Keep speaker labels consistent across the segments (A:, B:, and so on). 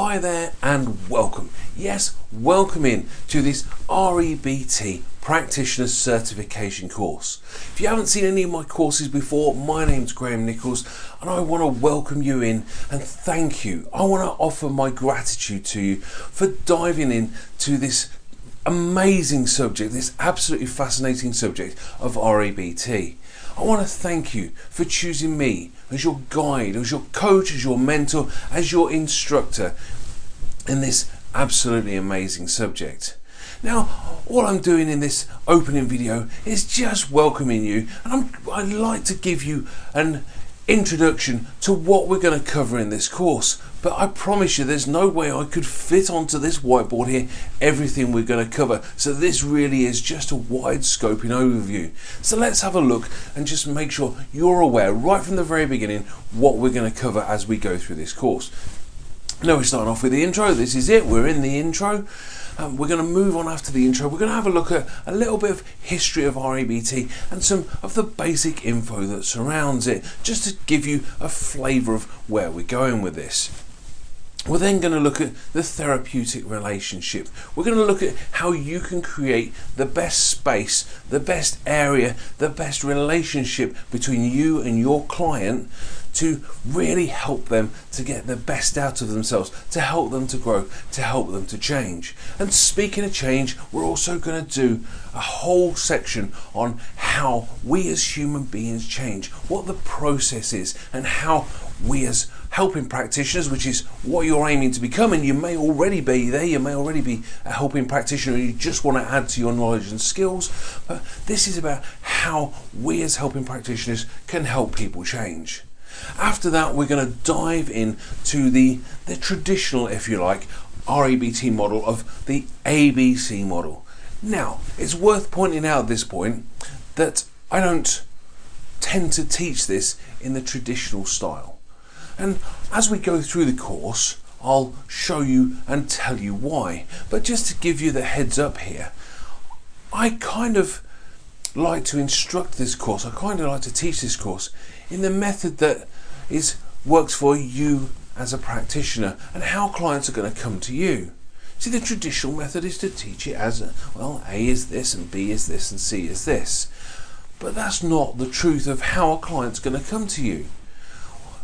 A: Hi there and welcome. Yes, welcome in to this REBT Practitioner Certification course. If you haven't seen any of my courses before, my name's Graham Nichols and I want to welcome you in and thank you. I want to offer my gratitude to you for diving in to this amazing subject, this absolutely fascinating subject of REBT. I want to thank you for choosing me as your guide, as your coach, as your mentor, as your instructor in this absolutely amazing subject. Now, all I'm doing in this opening video is just welcoming you, and I'd like to give you an introduction to what we're going to cover in this course. But I promise you there's no way I could fit onto this whiteboard here everything we're going to cover. So this really is just a wide scoping overview. So let's have a look and just make sure you're aware right from the very beginning what we're going to cover as we go through this course. Now we're starting off with the intro. This is it. We're in the intro. We're going to move on after the intro. We're going to have a look at a little bit of history of REBT and some of the basic info that surrounds it, just to give you a flavour of where we're going with this. We're then going to look at the therapeutic relationship. We're going to look at how you can create the best space, the best area, the best relationship between you and your client to really help them to get the best out of themselves, to help them to grow, to help them to change. And speaking of change, we're also going to do a whole section on how we as human beings change, what the process is, and how we as helping practitioners, which is what you're aiming to become, and you may already be there, you may already be a helping practitioner and you just want to add to your knowledge and skills, but this is about how we as helping practitioners can help people change. After that, we're going to dive into the traditional, if you like, REBT model of the ABC model. Now, it's worth pointing out at this point that I don't tend to teach this in the traditional style. And as we go through the course, I'll show you and tell you why. But just to give you the heads up here, I kind of like to instruct this course, I kind of like to teach this course in the method that works for you as a practitioner and how clients are going to come to you. See, the traditional method is to teach it as, well, A is this and B is this and C is this. But that's not the truth of how a client's going to come to you.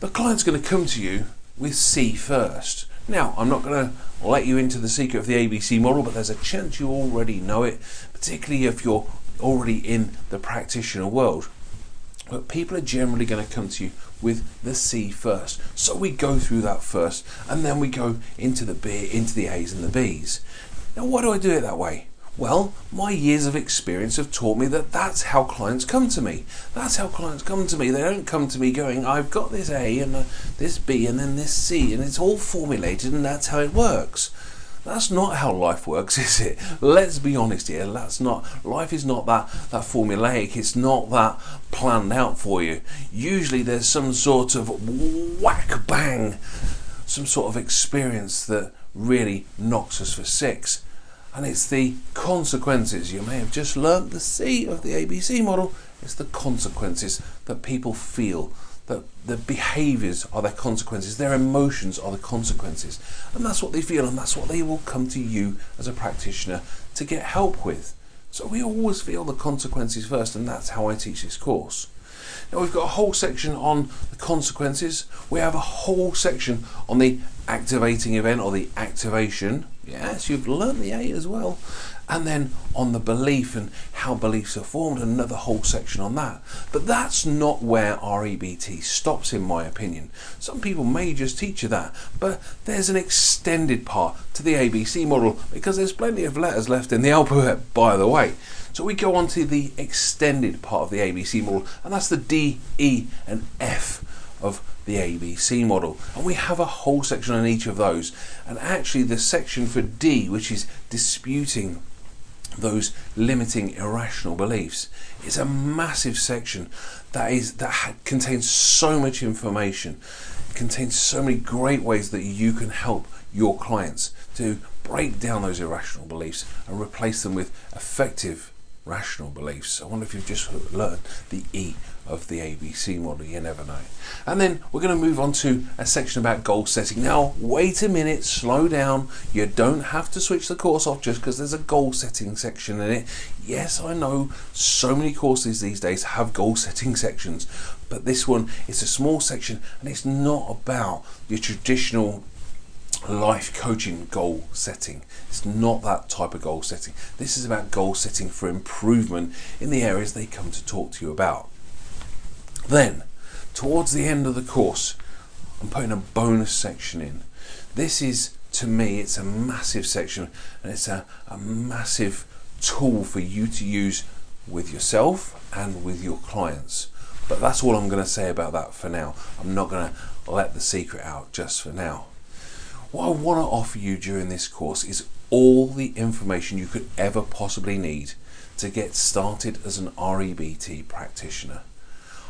A: The client's going to come to you with C first. Now, I'm not going to let you into the secret of the ABC model, but there's a chance you already know it, particularly if you're already in the practitioner world. But people are generally going to come to you with the C first. So we go through that first, and then we go into the B, into the A's and the B's. Now, why do I do it that way? Well, my years of experience have taught me that that's how clients come to me. That's how clients come to me. They don't come to me going, I've got this A and this B and then this C, and it's all formulated and that's how it works. That's not how life works, is it? Let's be honest here. Life is not that formulaic. It's not that planned out for you. Usually there's some sort of whack bang, some sort of experience that really knocks us for six. And it's the consequences. You may have just learnt the C of the ABC model. It's the consequences that people feel, that the behaviours are their consequences, their emotions are the consequences. And that's what they feel, and that's what they will come to you as a practitioner to get help with. So we always feel the consequences first, and that's how I teach this course. Now, we've got a whole section on the consequences. We have a whole section on the activating event or the activation. Yes, you've learnt the A as well. And then on the belief and how beliefs are formed, another whole section on that. But that's not where REBT stops, in my opinion. Some people may just teach you that, but there's an extended part to the ABC model because there's plenty of letters left in the alphabet, by the way. So we go on to the extended part of the ABC model, and that's the D, E and F of the ABC model, and we have a whole section on each of those. And actually the section for D, which is disputing those limiting irrational beliefs, is a massive section that contains so much information. It contains so many great ways that you can help your clients to break down those irrational beliefs and replace them with effective rational beliefs. I wonder if you've just learned the E of the ABC model. You never know. And then we're going to move on to a section about goal setting. Now, wait a minute, slow down. You don't have to switch the course off just because there's a goal setting section in it. Yes, I know so many courses these days have goal setting sections, but this one is a small section and it's not about your traditional life coaching goal setting. It's not that type of goal setting. This is about goal setting for improvement in the areas they come to talk to you about. Then, towards the end of the course, I'm putting a bonus section in. This is, to me, it's a massive section, and it's a massive tool for you to use with yourself and with your clients. But that's all I'm going to say about that for now. I'm not going to let the secret out just for now. What I want to offer you during this course is all the information you could ever possibly need to get started as an REBT practitioner.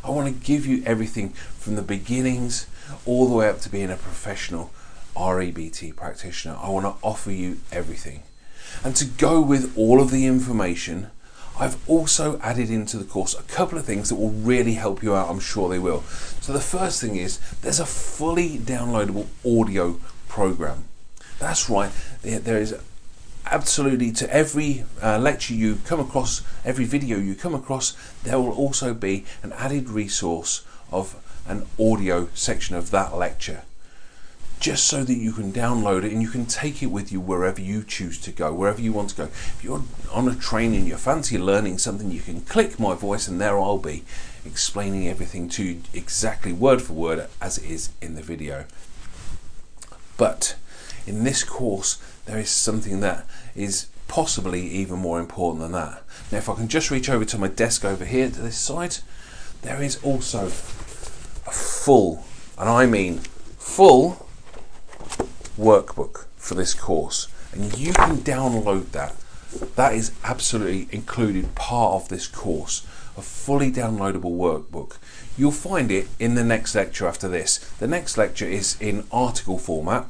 A: I want to give you everything from the beginnings all the way up to being a professional REBT practitioner. I want to offer you everything. And to go with all of the information, I've also added into the course a couple of things that will really help you out. I'm sure they will. So the first thing is there's a fully downloadable audio program. That's right, there is absolutely, to every lecture you come across, every video you come across, there will also be an added resource of an audio section of that lecture, just so that you can download it and you can take it with you wherever you choose to go, wherever you want to go. If you're on a train and you fancy learning something, you can click my voice and there I'll be explaining everything to you exactly word for word as it is in the video. But in this course, there is something that is possibly even more important than that. Now, if I can just reach over to my desk over here to this side, there is also a full, and I mean full, workbook for this course. And you can download that. That is absolutely included part of this course, a fully downloadable workbook. You'll find it in the next lecture after this. The next lecture is in article format.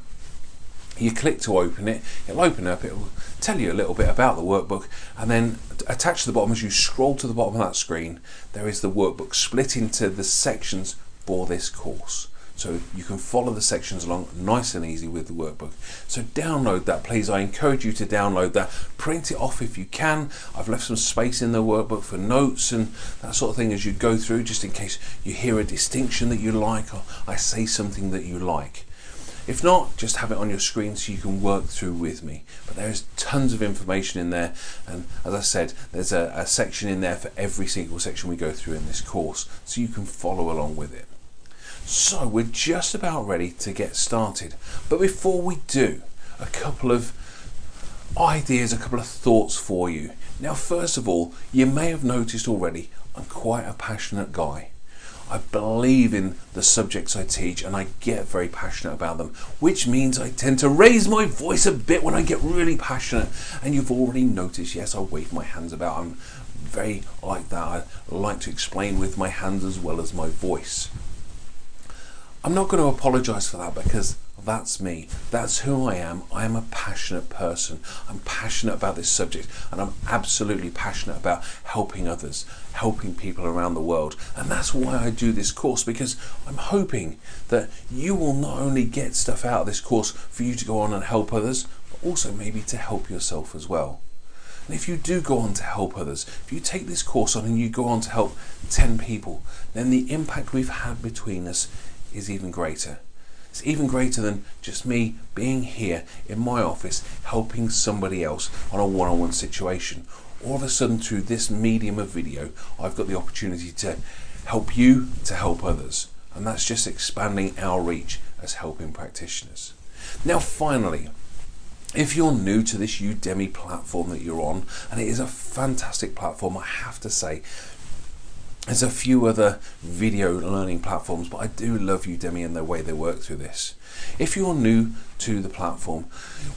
A: You click to open it, it'll open up, it'll tell you a little bit about the workbook, and then attached to the bottom, as you scroll to the bottom of that screen, there is the workbook split into the sections for this course. So you can follow the sections along nice and easy with the workbook. So download that, please. I encourage you to download that. Print it off if you can. I've left some space in the workbook for notes and that sort of thing as you go through, just in case you hear a distinction that you like or I say something that you like. If not, just have it on your screen so you can work through with me. But there's tons of information in there, and as I said, there's a section in there for every single section we go through in this course, so you can follow along with it. So we're just about ready to get started. But before we do, a couple of ideas, a couple of thoughts for you. Now, first of all, you may have noticed already, I'm quite a passionate guy. I believe in the subjects I teach and I get very passionate about them, which means I tend to raise my voice a bit when I get really passionate. And you've already noticed, yes, I wave my hands about. I'm very like that. I like to explain with my hands as well as my voice. I'm not going to apologise for that because that's me. That's who I am. I am a passionate person. I'm passionate about this subject and I'm absolutely passionate about helping others, helping people around the world. And that's why I do this course, because I'm hoping that you will not only get stuff out of this course for you to go on and help others, but also maybe to help yourself as well. And if you do go on to help others, if you take this course on and you go on to help 10 people, then the impact we've had between us is even greater. It's even greater than just me being here in my office helping somebody else on a one-on-one situation. All of a sudden, through this medium of video, I've got the opportunity to help you to help others. And that's just expanding our reach as helping practitioners. Now, finally, if you're new to this Udemy platform that you're on, and it is a fantastic platform, I have to say, there's a few other video learning platforms, but I do love Udemy and the way they work through this. If you're new to the platform,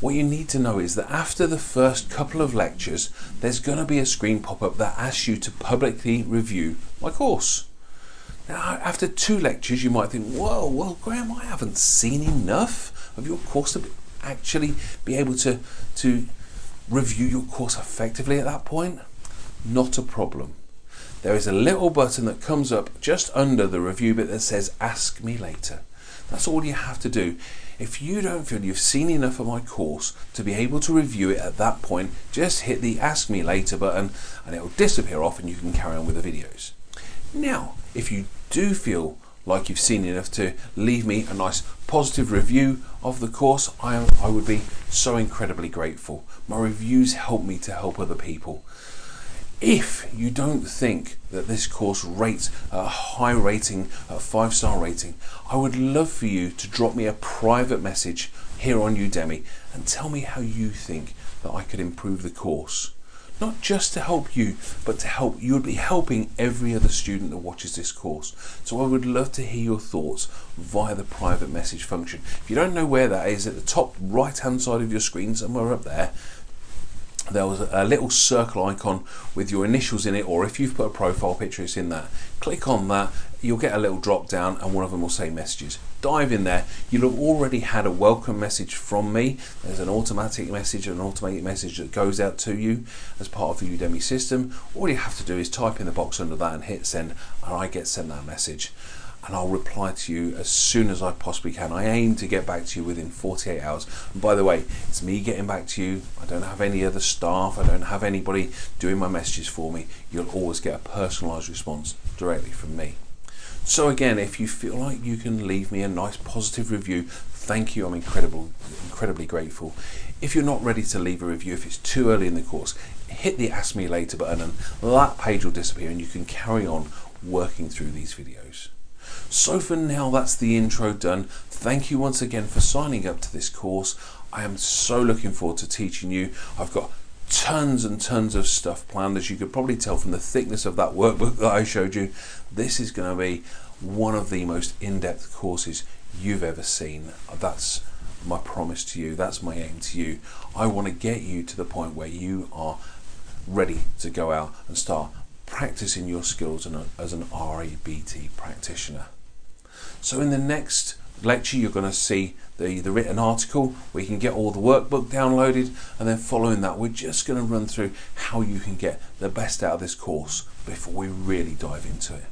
A: what you need to know is that after the first couple of lectures, there's going to be a screen pop up that asks you to publicly review my course. Now, after 2 lectures, you might think, whoa, well, Graham, I haven't seen enough of your course to actually be able to review your course effectively at that point. not a problem. There is a little button that comes up just under the review bit that says Ask Me Later. That's all you have to do. If you don't feel you've seen enough of my course to be able to review it at that point, just hit the Ask Me Later button and it will disappear off and you can carry on with the videos. Now, if you do feel like you've seen enough to leave me a nice positive review of the course, I would be so incredibly grateful. My reviews help me to help other people. If you don't think that this course rates a high rating, a 5-star rating, I would love for you to drop me a private message here on Udemy and tell me how you think that I could improve the course. Not just to help you, but to help, you would be helping every other student that watches this course. So I would love to hear your thoughts via the private message function. If you don't know where that is, at the top right hand side of your screen, somewhere up there, there was a little circle icon with your initials in it, or if you've put a profile picture, it's in that. Click on that, you'll get a little drop down and one of them will say messages. Dive in there. You'll have already had a welcome message from me. There's an automatic message that goes out to you as part of the Udemy system. All you have to do is type in the box under that and hit send, and I get sent that message. And I'll reply to you as soon as I possibly can. I aim to get back to you within 48 hours. And by the way, it's me getting back to you. I don't have any other staff. I don't have anybody doing my messages for me. You'll always get a personalised response directly from me. So again, if you feel like you can leave me a nice positive review, thank you. I'm incredibly grateful. If you're not ready to leave a review, if it's too early in the course, hit the Ask Me Later button and that page will disappear and you can carry on working through these videos. So for now, that's the intro done. Thank you once again for signing up to this course. I am so looking forward to teaching you. I've got tons and tons of stuff planned, as you could probably tell from the thickness of that workbook that I showed you. This is going to be one of the most in-depth courses you've ever seen. That's my promise to you. That's my aim to you. I want to get you to the point where you are ready to go out and start practicing your skills as an REBT practitioner. So in the next lecture, you're going to see the written article where you can get all the workbook downloaded, and then following that, we're just going to run through how you can get the best out of this course before we really dive into it.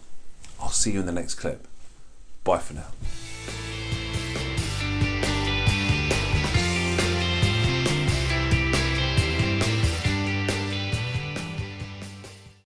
A: I'll see you in the next clip. Bye for now.